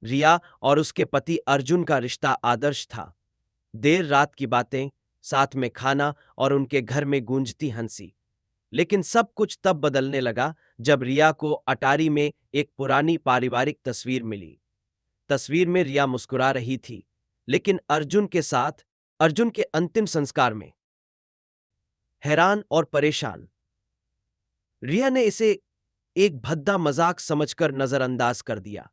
रिया और उसके पति अर्जुन का रिश्ता आदर्श था। देर रात की बातें, साथ में खाना और उनके घर में गूंजती हंसी। लेकिन सब कुछ तब बदलने लगा जब रिया को अटारी में एक पुरानी पारिवारिक तस्वीर मिली। तस्वीर में रिया मुस्कुरा रही थी, लेकिन अर्जुन के साथ, अर्जुन के अंतिम संस्कार में। हैरान और परेशान, रिया ने इसे एक भद्दा मजाक समझकर नजरअंदाज कर दिया।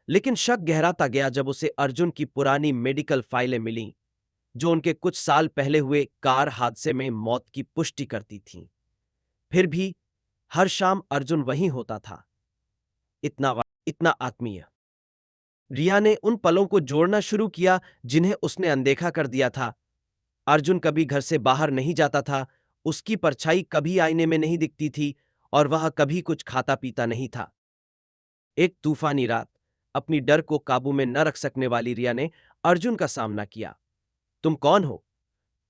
लेकिन शक गहराता गया जब उसे अर्जुन की पुरानी मेडिकल फाइलें मिलीं, जो उनके कुछ साल पहले हुए कार हादसे में मौत की पुष्टि करती थीं। फिर भी हर शाम अर्जुन वहीं होता था, इतना आत्मीय। रिया ने उन पलों को जोड़ना शुरू किया जिन्हें उसने अनदेखा कर दिया था। अर्जुन कभी घर से बाहर नहीं जाता था, उसकी परछाई कभी आईने में नहीं दिखती थी और वह कभी कुछ खाता पीता नहीं था। एक तूफानी रात, अपनी डर को काबू में न रख सकने वाली रिया ने अर्जुन का सामना किया। तुम कौन हो?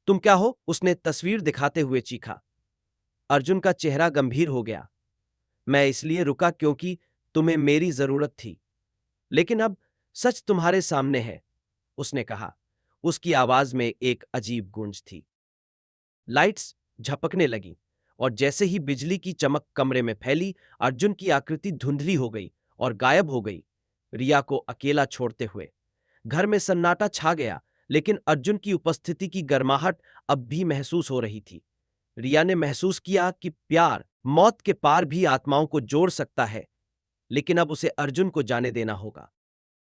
तुम क्या हो? उसने तस्वीर दिखाते हुए चीखा। अर्जुन का चेहरा गंभीर हो गया। मैं इसलिए रुका क्योंकि तुम्हें मेरी जरूरत थी, लेकिन अब सच तुम्हारे सामने है, उसने कहा। उसकी आवाज में एक अजीब गूंज थी। लाइट्स झपकने लगीं और जैसे ही बिजली की चमक कमरे में फैली, अर्जुन की आकृति धुंधली हो गई और गायब हो गई, रिया को अकेला छोड़ते हुए। घर में सन्नाटा छा गया, लेकिन अर्जुन की उपस्थिति की गर्माहट अब भी महसूस हो रही थी। रिया ने महसूस किया कि प्यार मौत के पार भी आत्माओं को जोड़ सकता है, लेकिन अब उसे अर्जुन को जाने देना होगा।